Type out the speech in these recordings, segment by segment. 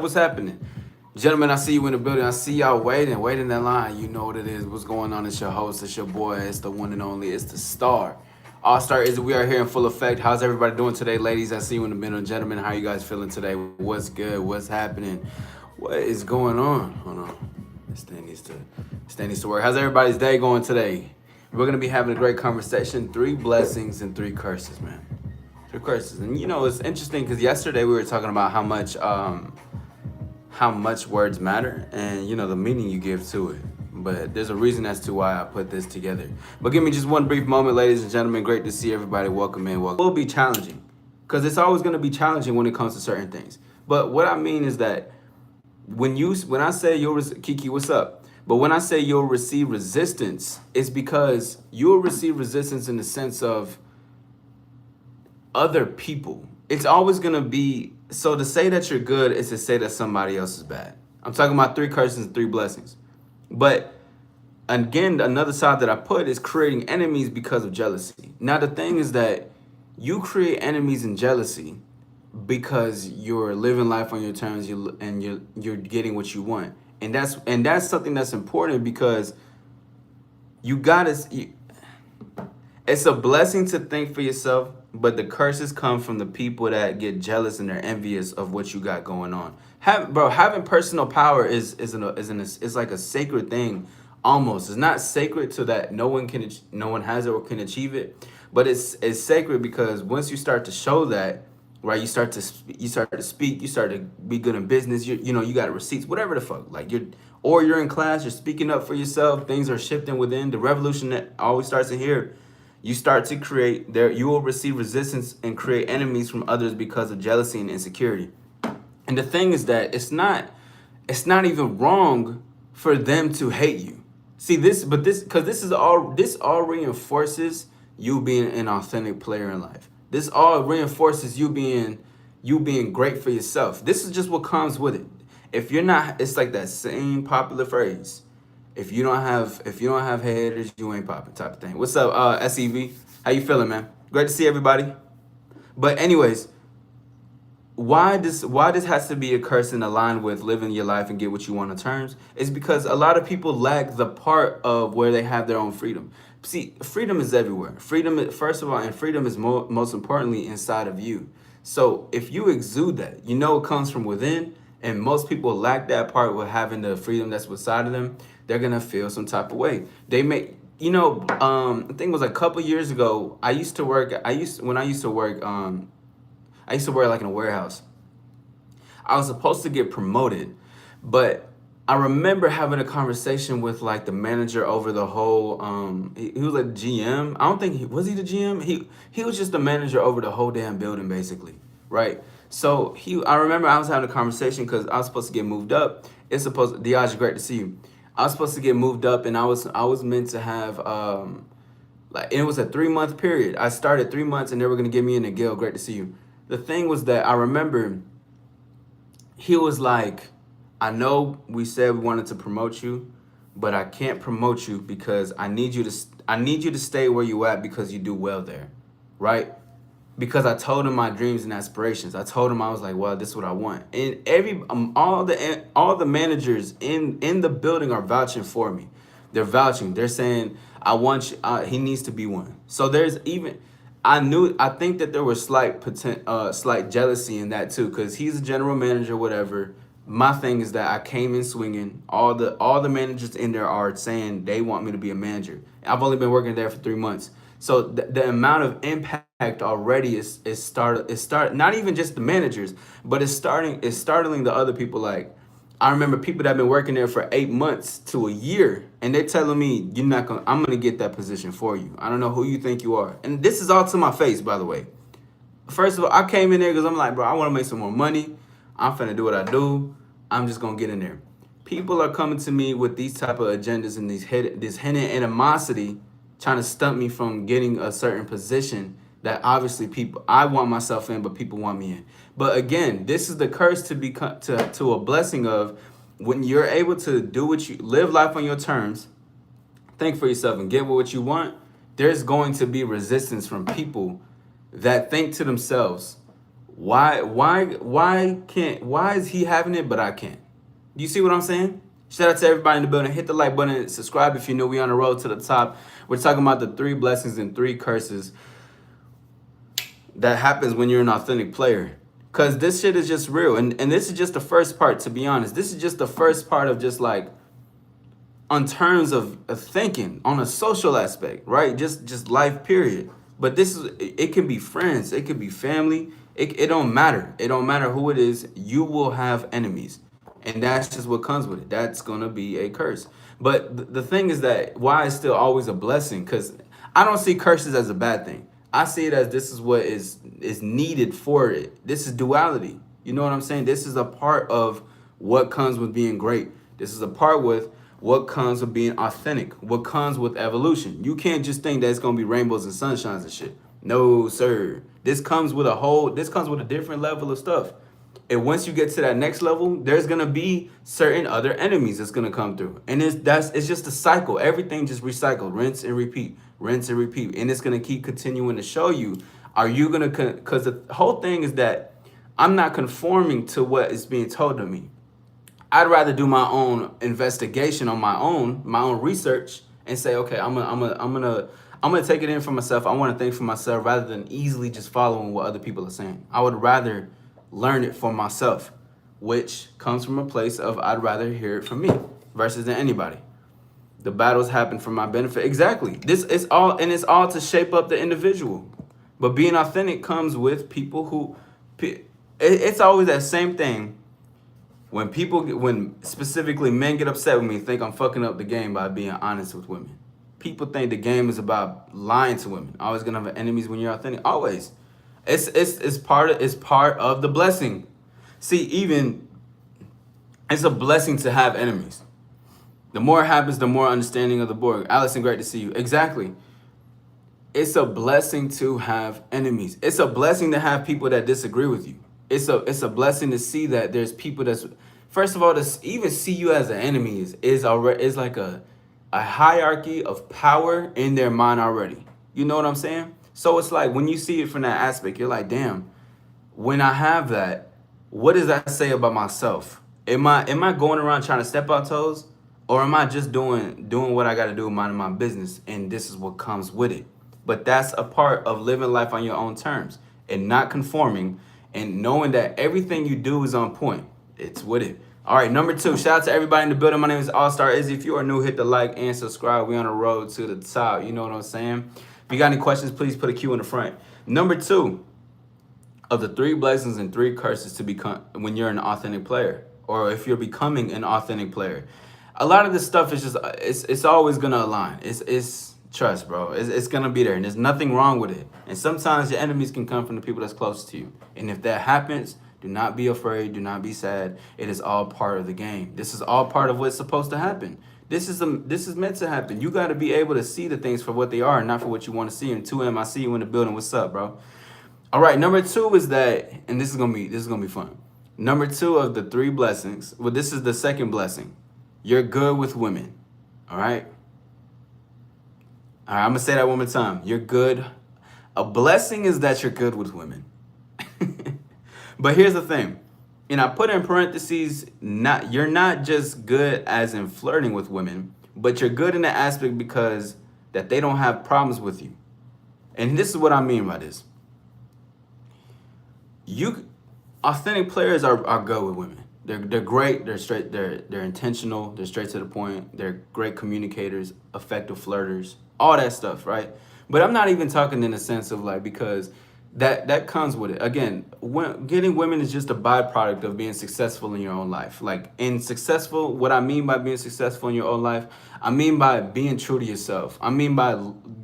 What's happening? Gentlemen, I see you in the building. I see y'all waiting in line. You know what it is. What's going on? It's your host. It's your boy. It's the one and only. It's the star. All Star is we are here in full effect. How's everybody doing today, ladies? I see you in the middle. Gentlemen, how you guys feeling today? What's good? What's happening? What is going on? Hold on. This thing needs to work. How's everybody's day going today? We're gonna be having a great conversation. 3 blessings and 3 curses, man. 3 curses. And it's interesting because yesterday we were talking about how much words matter and the meaning you give to it. But there's a reason as to why I put this together. But give me just one brief moment, ladies and gentlemen. Great to see everybody. Welcome in. Welcome. It will be challenging because it's always going to be challenging when it comes to certain things. But what I mean is that when I say Kiki, what's up? But when I say you'll receive resistance, it's because you'll receive resistance in the sense of other people. It's always gonna be so to say that you're good is to say that somebody else is bad. I'm talking about 3 curses and 3 blessings. But again, another side that I put is creating enemies because of jealousy. Now the thing is that you create enemies and jealousy because you're living life on your terms, you're getting what you want. And that's something that's important because you gotta it's a blessing to think for yourself, but the curses come from the people that get jealous and they're envious of what you got going on. Having personal power is like a sacred thing, almost. It's not sacred to that no one has it or can achieve it, but it's sacred because once you start to show that, right, you start to speak, you start to be good in business. You got receipts, whatever the fuck, like you're in class, you're speaking up for yourself. Things are shifting within. The revolution that always starts in here. You start to create there. You will receive resistance and create enemies from others because of jealousy and insecurity. And the thing is that it's not even wrong for them to hate you. See because this all reinforces you being an authentic player in life. This all reinforces you being great for yourself. This is just what comes with it. If you're not, it's like that same popular phrase. If you don't have haters, you ain't popping type of thing. What's up, SEV? How you feeling, man? Great to see everybody. But anyways, why this has to be a curse and aligned with living your life and get what you want on terms is because a lot of people lack the part of where they have their own freedom. See, freedom is everywhere. Freedom, first of all, and freedom is most importantly inside of you. So if you exude that, it comes from within, and most people lack that part with having the freedom that's inside of them. They're gonna feel some type of way. They may, I think it was a couple years ago. I used to work like in a warehouse. I was supposed to get promoted, but I remember having a conversation with like the manager over the whole. He was like GM. I don't think was he the GM. He was just the manager over the whole damn building, basically, right? So I remember I was having a conversation because I was supposed to get moved up. Diage, great to see you. I was supposed to get moved up, and I was meant to have it was a 3 month period. I started 3 months, and they were gonna give me in a Gil. Great to see you. The thing was that I remember he was like, I know we said we wanted to promote you, but I can't promote you because I need you to stay where you at because you do well there, right? Because I told him my dreams and aspirations. I told him I was like, well, this is what I want. And all the managers in the building are vouching for me. They're vouching. They're saying I want you. He needs to be one. So I think that there was slight jealousy in that too, because he's a general manager, whatever. My thing is that I came in swinging. All the managers in there are saying they want me to be a manager. I've only been working there for 3 months. So the amount of impact already is not even just the managers, but it's startling the other people. Like I remember people that have been working there for 8 months to a year, and they're telling me I'm gonna get that position for you. I don't know who you think you are. And this is all to my face, by the way. First of all, I came in there because I'm like, bro, I want to make some more money. I'm finna do what I do. I'm just gonna get in there. People are coming to me with these type of agendas and this hidden animosity, trying to stump me from getting a certain position that obviously I want myself in, but people want me in. But again, this is the curse to a blessing of when you're able to live life on your terms, think for yourself and get what you want. There's going to be resistance from people that think to themselves, Why is he having it, but I can't? Do you see what I'm saying? Shout out to everybody in the building. Hit the like button and subscribe if you know we on the road to the top. We're talking about the 3 blessings and 3 curses that happens when you're an authentic player. Cause this shit is just real. And this is just the first part, to be honest. This is just the first part of just like on terms of thinking on a social aspect, right? Just life period. But this is, it can be friends, it could be family. It don't matter. It don't matter who it is. You will have enemies. And that's just what comes with it. That's gonna be a curse. But the thing is that why it's still always a blessing, because I don't see curses as a bad thing. I see it as this is what is needed for it. This is duality. You know what I'm saying? This is a part of what comes with being great. This is a part with what comes with being authentic, what comes with evolution. You can't just think that it's gonna be rainbows and sunshines and shit. No, sir. This comes with a different level of stuff. And once you get to that next level, there's gonna be certain other enemies that's gonna come through. And it's just a cycle. Everything just recycled, rinse and repeat, rinse and repeat. And it's gonna keep continuing to show you, are you gonna, because the whole thing is that I'm not conforming to what is being told to me. I'd rather do my own investigation on my own research and say, okay, I'm gonna take it in for myself. I want to think for myself rather than easily just following what other people are saying. I would rather learn it for myself, which comes from a place of I'd rather hear it from me versus than anybody. The battles happen for my benefit. Exactly. This is all, and it's all to shape up the individual. But being authentic comes with people who, it's always that same thing. When specifically men get upset with me, think I'm fucking up the game by being honest with women. People think the game is about lying to women. Always gonna have enemies when you're authentic. Always. It's part of the blessing. See, even it's a blessing to have enemies. The more it happens, the more understanding of the Borg. Allison, great to see you. Exactly. It's a blessing to have enemies. It's a blessing to have people that disagree with you. It's a blessing to see that there's people that's, first of all, to even see you as an enemy is like a hierarchy of power in their mind already. You know what I'm saying? So it's like when you see it from that aspect, you're like, damn, when I have that, what does that say about myself? Am I going around trying to step on toes? Or am I just doing what I gotta do, minding my business, and this is what comes with it? But that's a part of living life on your own terms and not conforming and knowing that everything you do is on point. It's with it. All right, number 2, shout out to everybody in the building. My name is All-Star Izzy. If you are new, hit the like and subscribe. We on the road to the top. You know what I'm saying? If you got any questions, please put a Q in the front. Number 2 of the 3 blessings and 3 curses to become when you're an authentic player, or if you're becoming an authentic player. A lot of this stuff is just, it's always gonna align. It's trust, bro. It's gonna be there, and there's nothing wrong with it. And sometimes your enemies can come from the people that's close to you. And if that happens, do not be afraid. Do not be sad. It is all part of the game. This is all part of what's supposed to happen. This is meant to happen. You got to be able to see the things for what they are, and not for what you want to see. And 2M, I see you in the building. What's up, bro? All right, number 2 is that, and this is gonna be fun. Number 2 of the 3 blessings. Well, this is the second blessing. You're good with women. All right. All right, I'm gonna say that one more time. You're good. A blessing is that you're good with women. But here's the thing. And I put in parentheses, you're not just good as in flirting with women, but you're good in the aspect because that they don't have problems with you. And this is what I mean by this. Authentic players are good with women. They're great, they're straight, they're intentional, they're straight to the point, they're great communicators, effective flirters, all that stuff, right? But I'm not even talking in the sense of like, because that comes with it. Again, getting women is just a byproduct of being successful in your own life. Like what I mean by being successful in your own life, I mean by being true to yourself. I mean by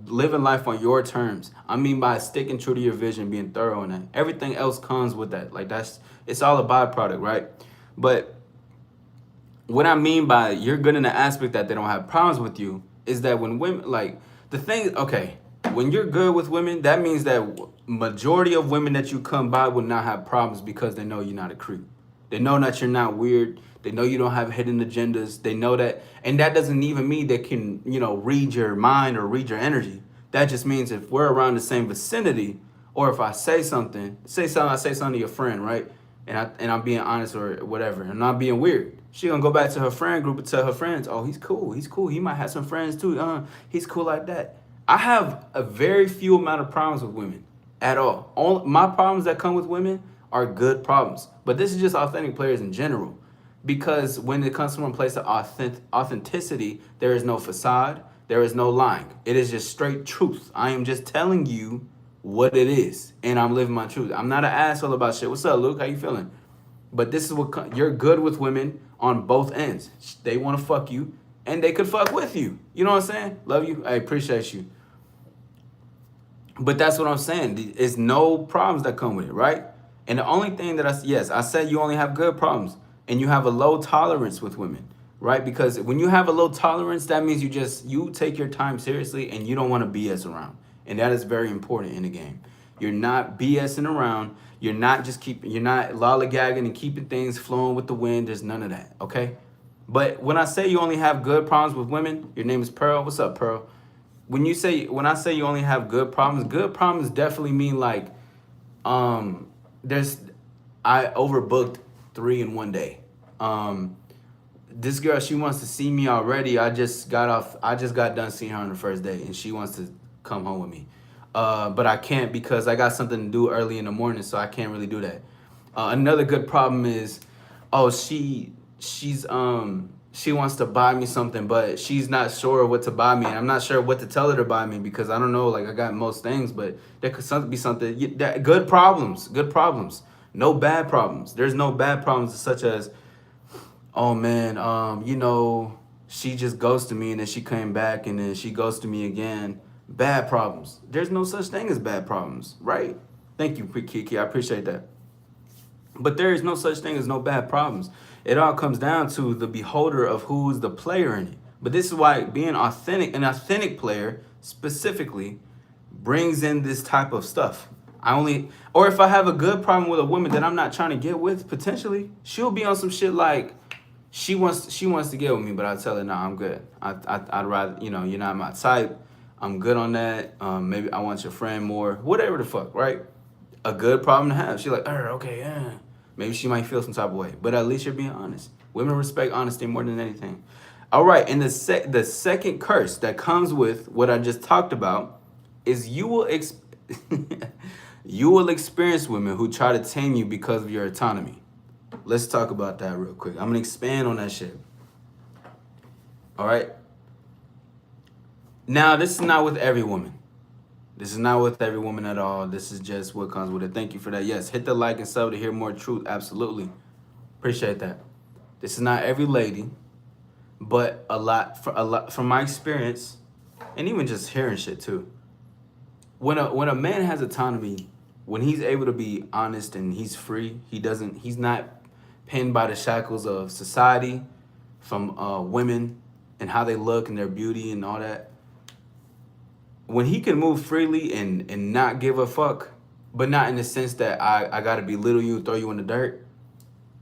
living life on your terms. I mean by sticking true to your vision, being thorough in that. Everything else comes with that. Like it's all a byproduct, right? But what I mean by you're good in the aspect that they don't have problems with you is that when women, like the thing, okay, when you're good with women, that means that majority of women that you come by will not have problems because they know you're not a creep. They know that you're not weird. They know you don't have hidden agendas. They know that, and that doesn't even mean they can, read your mind or read your energy. That just means if we're around the same vicinity Or if I say something, I say something to your friend, right? And I'm being honest or whatever, and I'm not being weird. She gonna go back to her friend group and tell her friends, "Oh, he's cool. He's cool. He might have some friends too. He's cool like that." I have a very few amount of problems with women at all. All my problems that come with women are good problems. But this is just authentic players in general, because when it comes from a place of authenticity, there is no facade, there is no lying. It is just straight truth. I am just telling you what it is, and I'm living my truth. I'm not an asshole about shit. What's up, Luke? How you feeling? But this is what you're good with women on both ends. They want to fuck you, and they could fuck with you. You know what I'm saying? Love you. I appreciate you. But that's what I'm saying. It's no problems that come with it, right? And the only thing that I said you only have good problems, and you have a low tolerance with women, right? Because when you have a low tolerance, that means you take your time seriously and you don't want to BS around. And that is very important in the game. You're not BSing around. You're not lollygagging and keeping things flowing with the wind. There's none of that, okay? But when I say you only have good problems with women, your name is Pearl. What's up, Pearl? When I say you only have good problems definitely mean like there's I overbooked 3 in one day. This girl, she wants to see me already. I just got done seeing her on the first day, and she wants to come home with me. But I can't because I got something to do early in the morning, so I can't really do that. Another good problem is, she wants to buy me something, but she's not sure what to buy me. And I'm not sure what to tell her to buy me because I don't know. Like, I got most things, but there could be something. Good problems. No bad problems. There's no bad problems such as, oh man, she just ghosted me and then she came back and then she ghosted me again. Bad problems. There's no such thing as bad problems, right? Thank you, Kiki. I appreciate that. But there is no such thing as no bad problems. It all comes down to the beholder of who's the player in it. But this is why being an authentic player specifically brings in this type of stuff. Or if I have a good problem with a woman that I'm not trying to get with, potentially, she'll be on some shit like she wants to get with me, but I tell her, no, I'm good. I'd rather, you're not my type. I'm good on that. Maybe I want your friend more. Whatever the fuck, right? A good problem to have. She's like, okay, yeah. Maybe she might feel some type of way, but at least you're being honest. Women respect honesty more than anything. All right, and the second curse that comes with what I just talked about is you will experience women who try to tame you because of your autonomy. Let's talk about that real quick. I'm gonna expand on that shit. All right. Now, this is not with every woman. This is not with every woman at all. This is just what comes with it. Thank you for that. Yes, hit the like and sub to hear more truth. Absolutely. Appreciate that. This is not every lady, but a lot from my experience, and even just hearing shit too. When a man has autonomy, when he's able to be honest and he's free, he's not pinned by the shackles of society, from women and how they look and their beauty and all that. When he can move freely and not give a fuck, but not in the sense that I gotta belittle you, throw you in the dirt,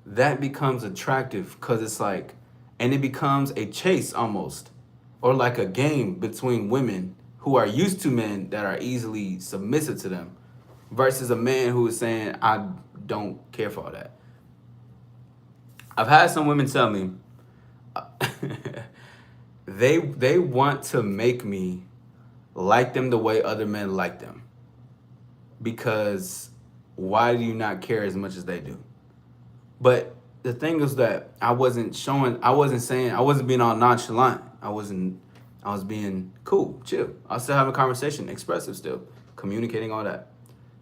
that becomes attractive because it's like, and it becomes a chase almost, or like a game between women who are used to men that are easily submissive to them versus a man who is saying, I don't care for all that. I've had some women tell me they want to make me like them the way other men like them. Because why do you not care as much as they do? But the thing is that I wasn't being all nonchalant. I was being cool, chill. I was still having a conversation, expressive still, communicating, all that.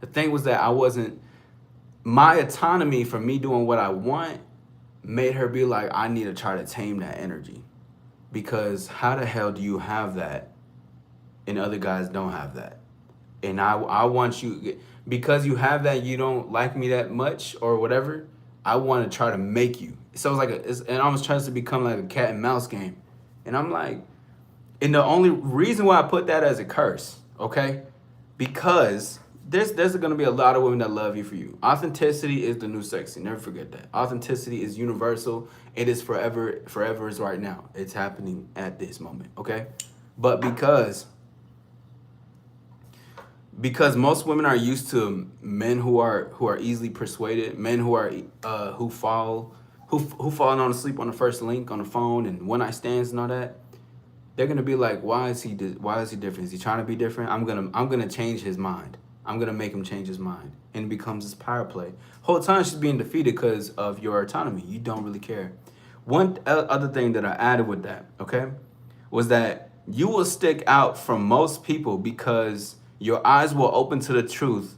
The thing was that my autonomy for me doing what I want made her be like, I need to try to tame that energy. Because how the hell do you have that and other guys don't have that? And I want you, because you have that, you don't like me that much or whatever, I want to try to make you. So it almost tries to become like a cat and mouse game. And I'm like, and the only reason why I put that as a curse, okay? Because there's going to be a lot of women that love you for you. Authenticity is the new sexy. Never forget that. Authenticity is universal. It is forever. Forever is right now. It's happening at this moment, okay? But because because most women are used to men who are easily persuaded, men who falling on asleep on the first link on the phone and one night stands and all that. They're gonna be like, why is he different? Is he trying to be different? I'm gonna change his mind. I'm gonna make him change his mind, and it becomes this power play. Whole time she's being defeated because of your autonomy. You don't really care. One other thing that I added with that, okay, was that you will stick out from most people because your eyes will open to the truth,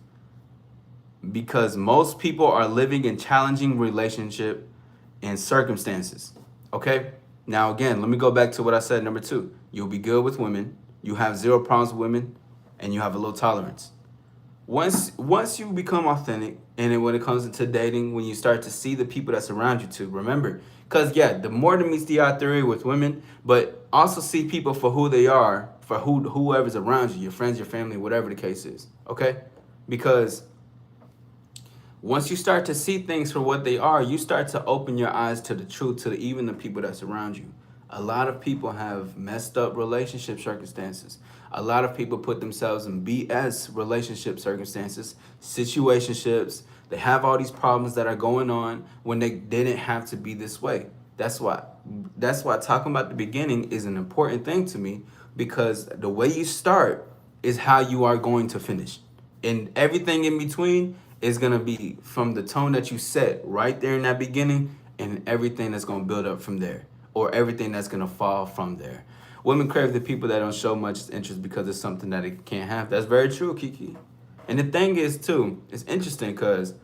because most people are living in challenging relationship and circumstances. Okay? Now again, let me go back to what I said number 2. You'll be good with women, you have zero problems with women, and you have a low tolerance. Once you become authentic, and then when it comes into dating, when you start to see the people that surround you too, remember, because yeah, the more to meets the eye theory with women, but also see people for who they are, for whoever's around you, your friends, your family, whatever the case is. Okay? Because once you start to see things for what they are, you start to open your eyes to the truth, to even the people that surround you. A lot of people have messed up relationship circumstances. A lot of people put themselves in BS relationship circumstances, situationships. They have all these problems that are going on when they didn't have to be this way. That's why talking about the beginning is an important thing to me, because the way you start is how you are going to finish. And everything in between is going to be from the tone that you set right there in that beginning, and everything that's going to build up from there, or everything that's going to fall from there. Women crave the people that don't show much interest because it's something that it can't have. That's very true, Kiki. And the thing is, too, it's interesting because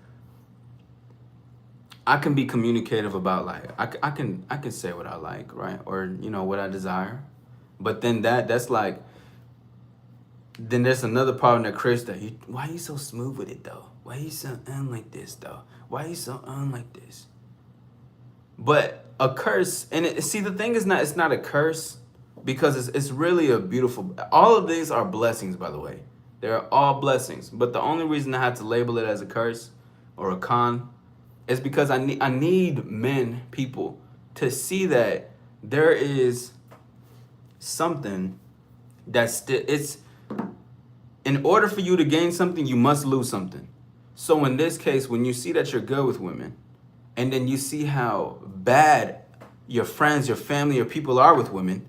I can be communicative about, like, I can say what I like, right? Or, what I desire. But then that's like, then there's another problem that creates that. Why are you so smooth with it, though? Why are you so like this, though? Why are you so like this? But a curse, and see, the thing is it's not a curse, because it's really a beautiful, all of these are blessings, by the way. They're all blessings. But the only reason I had to label it as a curse or a con is because I need people, to see that there is something that's it's in order for you to gain something, you must lose something. So in this case, when you see that you're good with women, and then you see how bad your friends, your family, your people are with women,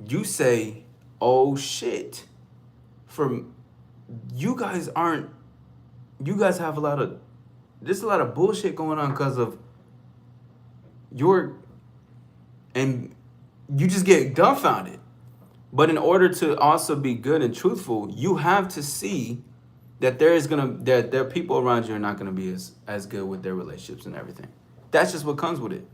you say, oh shit, from you guys have there's a lot of bullshit going on because of and you just get dumbfounded. But in order to also be good and truthful, you have to see that there are people around you are not gonna be as good with their relationships and everything. That's just what comes with it.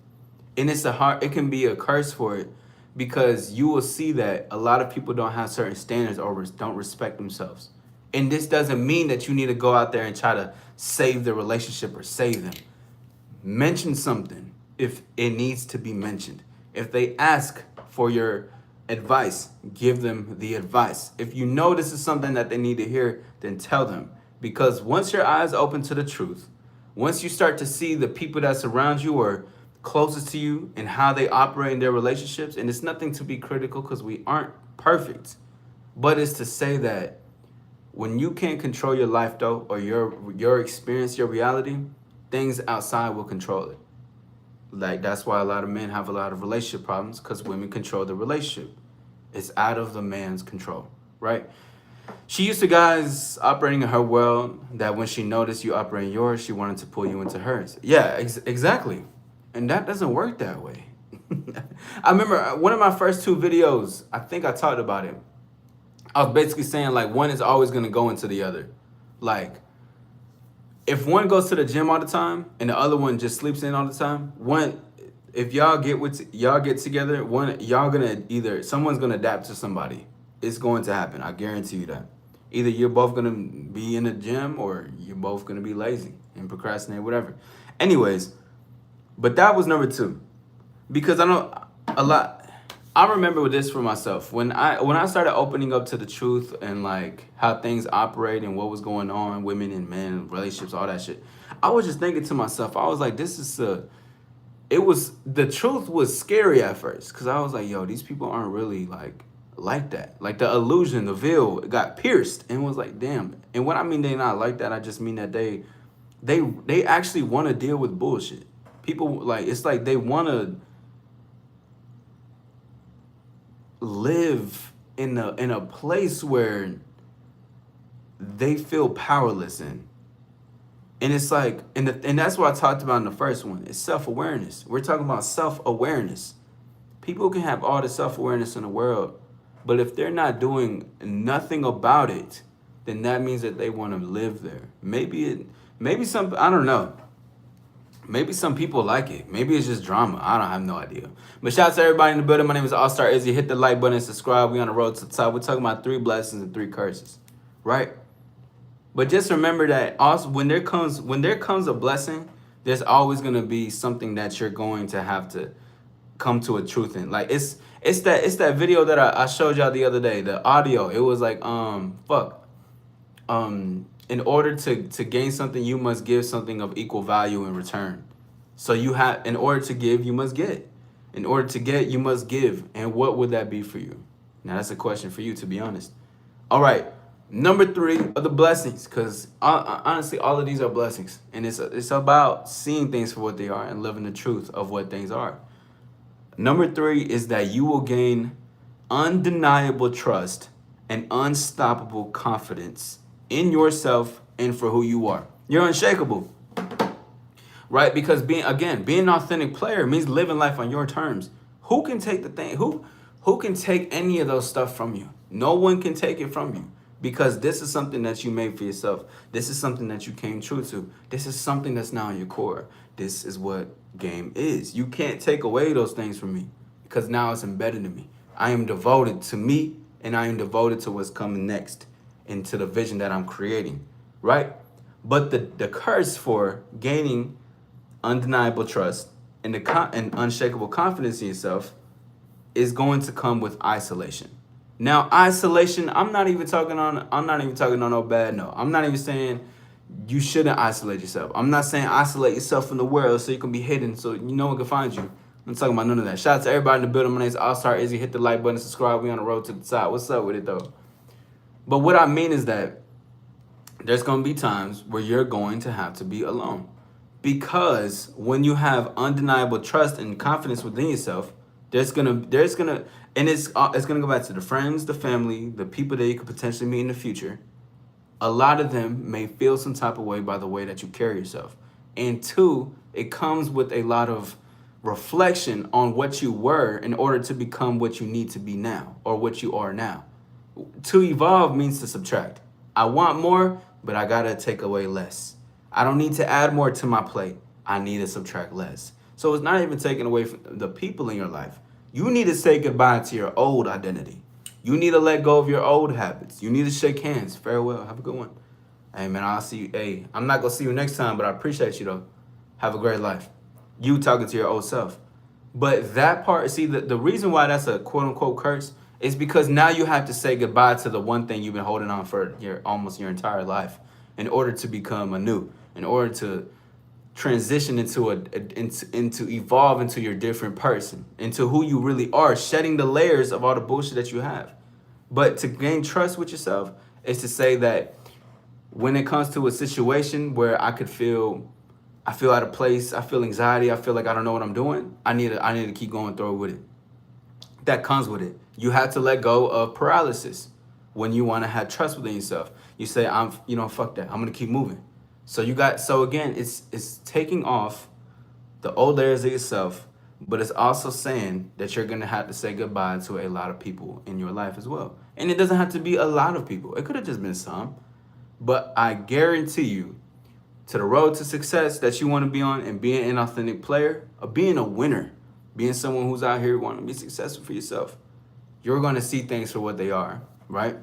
And it can be a curse for it, because you will see that a lot of people don't have certain standards or don't respect themselves. And this doesn't mean that you need to go out there and try to save the relationship or save them. Mention something if it needs to be mentioned. If they ask for your advice, give them the advice. If you know this is something that they need to hear, then tell them. Because once your eyes open to the truth, once you start to see the people that surround you or closest to you and how they operate in their relationships, and it's nothing to be critical because we aren't perfect, but it's to say that when you can't control your life, though, or your experience, your reality, things outside will control it. Like, that's why a lot of men have a lot of relationship problems, because women control the relationship. It's out of the man's control, right? She used to guys operating in her world that when she noticed you operate in yours, she wanted to pull you into hers. Yeah, exactly. And that doesn't work that way. I remember one of my first 2 videos, I think I talked about it. I was basically saying, like, one is always going to go into the other. Like, if one goes to the gym all the time and the other one just sleeps in all the time, if y'all get together, someone's gonna adapt to somebody. It's going to happen. I guarantee you that. Either you're both gonna be in the gym, or you're both gonna be lazy and procrastinate, whatever. Anyways, but that was number 2, because I know a lot. I remember with this for myself when I started opening up to the truth and like how things operate and what was going on, women and men, relationships, all that shit. I was just thinking to myself, I was like, the truth was scary at first, because I was like, yo, these people aren't really like like that. Like the illusion, the veil got pierced and was like, damn. And when I mean they not like that, I just mean that they actually want to deal with bullshit. People like it's like they want to live in a place where they feel powerless in. And it's like, and that's what I talked about in the first one. It's self-awareness. We're talking about self-awareness. People can have all the self-awareness in the world, but if they're not doing nothing about it, then that means that they want to live there. Maybe some, I don't know. Maybe some people like it. Maybe it's just drama. I don't have no idea. But shout out to everybody in the building. My name is All Star Izzy. Hit the like button and subscribe. We on the road to the top. We're talking about 3 blessings and 3 curses, right? But just remember that also when there comes a blessing, there's always gonna be something that you're going to have to come to a truth in. Like it's that video that I showed y'all the other day, the audio. It was like in order to gain something, you must give something of equal value in return. So in order to give, you must get. In order to get, you must give. And what would that be for you? Now that's a question for you, to be honest. All right, number 3 are the blessings, because honestly, all of these are blessings, and it's about seeing things for what they are and living the truth of what things are. Number 3 is that you will gain undeniable trust and unstoppable confidence in yourself and for who you are. You're unshakable, right? Because being an authentic player means living life on your terms. Who can take the thing? Who can take any of those stuff from you? No one can take it from you, because this is something that you made for yourself. This is something that you came true to. This is something that's now in your core. This is what game is. You can't take away those things from me, because now it's embedded in me. I am devoted to me, and I am devoted to what's coming next and to the vision that I'm creating, right? But the curse for gaining undeniable trust and and unshakable confidence in yourself is going to come with isolation. Now, isolation, I'm not even talking on no bad note. I'm not even saying you shouldn't isolate yourself. I'm not saying isolate yourself from the world so you can be hidden so no one can find you. I'm talking about none of that. Shout out to everybody in the building. My name is All Star Izzy. Hit the like button, subscribe. We on the road to the top. What's up with it though? But what I mean is that there's going to be times where you're going to have to be alone, because when you have undeniable trust and confidence within yourself, and it's gonna go back to the friends, the family, the people that you could potentially meet in the future. A lot of them may feel some type of way by the way that you carry yourself. And 2, it comes with a lot of reflection on what you were in order to become what you need to be now, or what you are now. To evolve means to subtract. I want more, but I gotta take away less. I don't need to add more to my plate. I need to subtract less. So it's not even taking away from the people in your life. You need to say goodbye to your old identity. You need to let go of your old habits. You need to shake hands. Farewell. Have a good one. Hey, man, I'll see you. Hey, I'm not going to see you next time, but I appreciate you, though. Have a great life. You talking to your old self. But that part, see, the reason why that's a quote-unquote curse is because now you have to say goodbye to the one thing you've been holding on for almost your entire life in order to become anew, in order to transition into evolve into your different person, into who you really are, shedding the layers of all the bullshit that you have. But to gain trust with yourself is to say that when it comes to a situation where I feel out of place, I feel anxiety, I feel like I don't know what I'm doing, I need to keep going through with it. That comes with it. You have to let go of paralysis when you want to have trust within yourself. You say, fuck that. I'm gonna keep moving. So again, it's taking off the old layers of yourself, but it's also saying that you're gonna have to say goodbye to a lot of people in your life as well. And it doesn't have to be a lot of people. It could have just been some. But I guarantee you, to the road to success that you want to be on, and being an authentic player, or being a winner, being someone who's out here wanting to be successful for yourself, you're going to see things for what they are, right?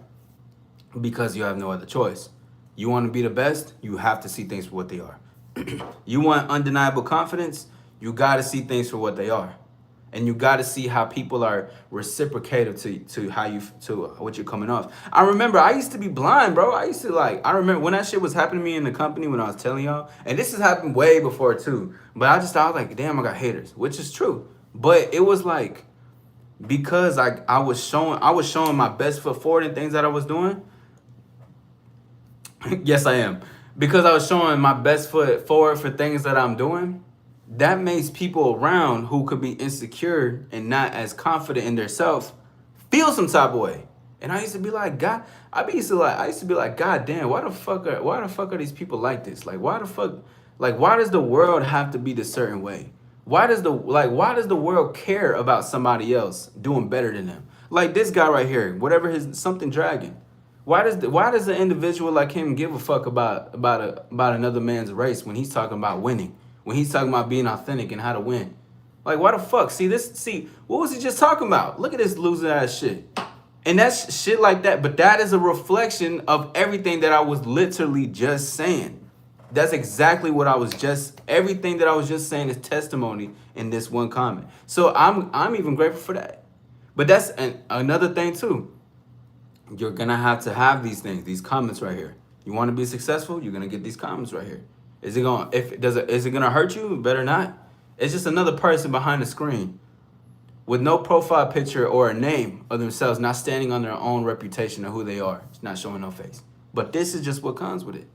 Because you have no other choice. You want to be the best, you have to see things for what they are. You want undeniable confidence, you got to see things for what they are. And you got to see how people are reciprocative to what you're coming off. I remember I used to be blind, bro. I remember when that shit was happening to me in the company when I was telling y'all, and this has happened way before too. But I was like, damn, I got haters, which is true. But it was like, because I was showing my best foot forward in things that I was doing. Yes, I am. Because I was showing my best foot forward for things that I'm doing, that makes people around who could be insecure and not as confident in themselves feel some type of way. And I used to be like, God, I used to be like, God damn, why the fuck are these people like this? Like, why the fuck, like, why does the world have to be this certain way? Why does the world care about somebody else doing better than them? Like this guy right here, whatever his something dragon. Why does the individual like him give a fuck about another man's race when he's talking about winning? When he's talking about being authentic and how to win? Like why the fuck? See, what was he just talking about? Look at this loser ass shit. And that's shit like that, but that is a reflection of everything that I was literally just saying. That's exactly what everything that I was just saying is testimony in this one comment. So I'm even grateful for that. But that's another thing too. You're gonna have to have these things, these comments right here. You want to be successful, you're gonna get these comments right here. Is it gonna hurt you? Better not. It's just another person behind the screen with no profile picture or a name of themselves, not standing on their own reputation of who they are. It's not showing no face. But this is just what comes with it.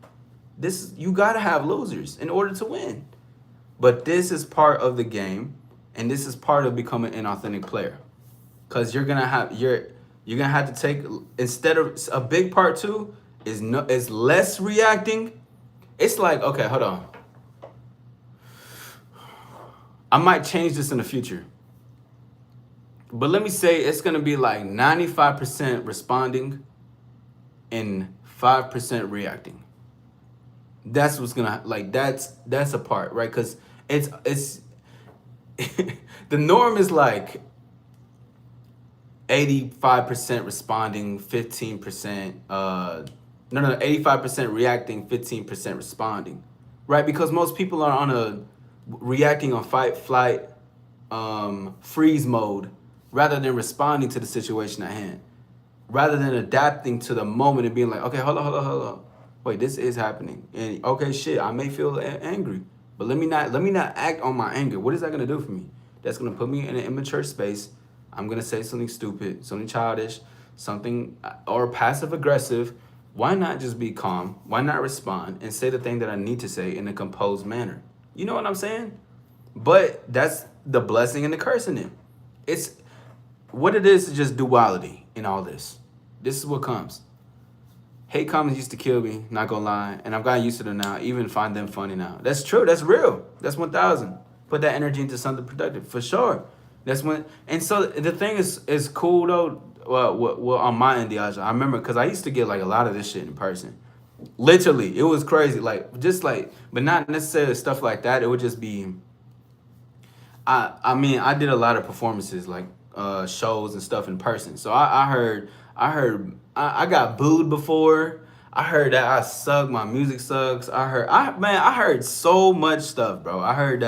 You gotta have losers in order to win. But this is part of the game, and this is part of becoming an authentic player. Cause you're gonna have to take, instead of a big part too is less reacting. It's like, okay, hold on. I might change this in the future. But let me say it's gonna be like 95% responding and 5% reacting. That's what's gonna that's a part, right? Because it's the norm is like 85% responding, 15% 85% reacting, 15% responding, right? Because most people are on a reacting on fight, flight, freeze mode rather than responding to the situation at hand, rather than adapting to the moment and being like, okay, hold on. Wait, this is happening. And okay, shit, I may feel angry, but let me not act on my anger. What is that gonna do for me? That's gonna put me in an immature space. I'm gonna say something stupid, something childish, something or passive aggressive. Why not just be calm? Why not respond and say the thing that I need to say in a composed manner? You know what I'm saying? But that's the blessing and the curse in it. It's what it is just duality in all this. This is what comes. Hate comments used to kill me, not gonna lie, and I've gotten used to them now. Even find them funny now. That's true. That's real. That's 1,000. Put that energy into something productive for sure. That's when. And so the thing is cool though. Well, on my end, I remember because I used to get like a lot of this shit in person. Literally, it was crazy. But not necessarily stuff like that. It would just be. I mean, I did a lot of performances, like shows and stuff in person. So I got booed before. I heard that I suck. My music sucks. I heard so much stuff, bro. I heard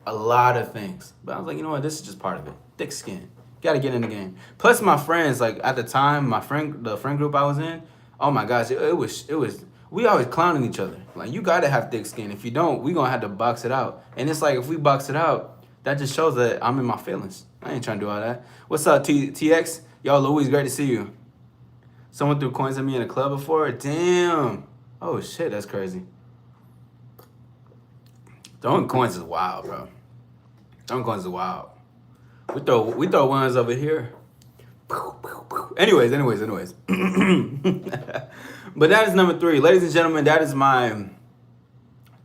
a lot of things. But I was like, you know what? This is just part of it. Thick skin. Got to get in the game. Plus, my friends, like at the time, the friend group I was in, oh my gosh, it was. We always clowning each other. Like, you got to have thick skin. If you don't, we going to have to box it out. And it's like, if we box it out, that just shows that I'm in my feelings. I ain't trying to do all that. What's up, TX? Yo, Louis, great to see you. Someone threw coins at me in a club before? Damn. Oh, shit, that's crazy. Throwing coins is wild, bro. Throwing coins is wild. We throw ones over here. Anyways. But that is number 3. Ladies and gentlemen, that is my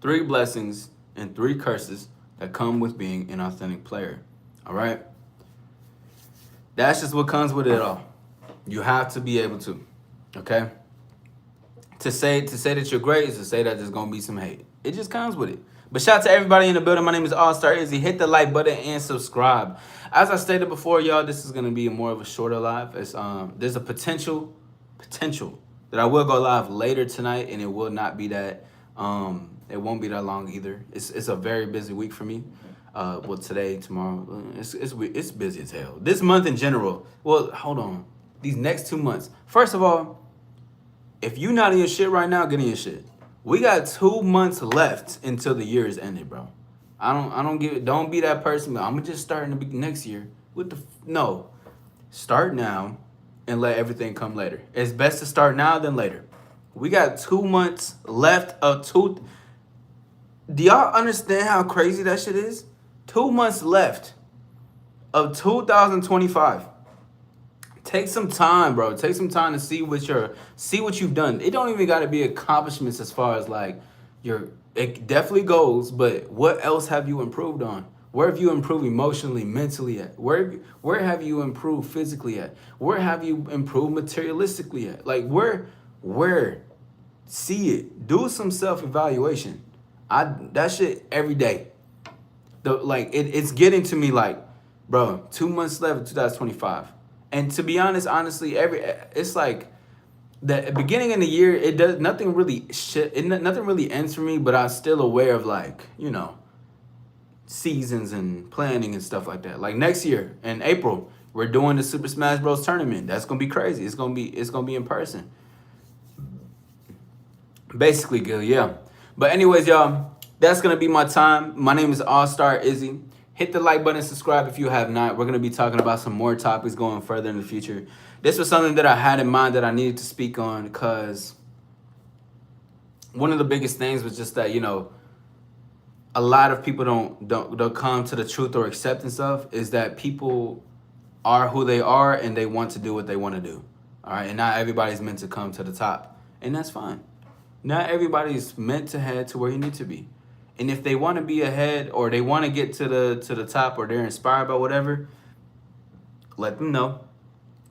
3 blessings and 3 curses that come with being an authentic player. All right? That's just what comes with it all. You have to be able to, okay? To say that you're great is to say that there's going to be some hate. It just comes with it. But shout out to everybody in the building. My name is All Star Izzy. Hit the like button and subscribe. As I stated before, y'all, this is going to be more of a shorter live. It's, there's a potential that I will go live later tonight, and it will not be that. It won't be that long either. It's a very busy week for me. Well, today, tomorrow, it's busy as hell. This month in general. Well, hold on. These next 2 months. First of all, if you not in your shit right now, get in your shit. We got 2 months left until the year is ended, bro. I don't give it. Don't be that person. But I'm gonna just start in the next year. No. Start now and let everything come later. It's best to start now than later. We got 2 months left of two. Do y'all understand how crazy that shit is? 2 months left of 2025. Take some time, bro. Take some time to see what you've done. It don't even got to be accomplishments as far as like it definitely goes, but what else have you improved on? Where have you improved emotionally, mentally at? Where have you improved physically at? Where have you improved materialistically at? Like where see it. Do some self-evaluation. That shit every day. It's getting to me like, bro, 2 months left of 2025. And to be honest, honestly, it's like the beginning of the year, it does nothing really nothing really ends for me, but I'm still aware of like, seasons and planning and stuff like that. Like next year in April, we're doing the Super Smash Bros tournament. That's gonna be crazy. It's gonna be in person. Basically, Gil, yeah. But anyways, y'all, that's gonna be my time. My name is All Star Izzy. Hit the like button, subscribe if you have not. We're gonna be talking about some more topics going further in the future. This was something that I had in mind that I needed to speak on because one of the biggest things was just that, a lot of people don't come to the truth or acceptance of is that people are who they are and they want to do what they want to do. All right, and not everybody's meant to come to the top, and that's fine. Not everybody's meant to head to where you need to be. And if they want to be ahead or they want to get to the top or they're inspired by whatever, let them know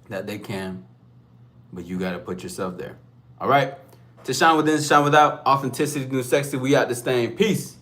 that they can. But you got to put yourself there. All right? To shine within, shine without. Authenticity, new sexy. We out this thing. Peace.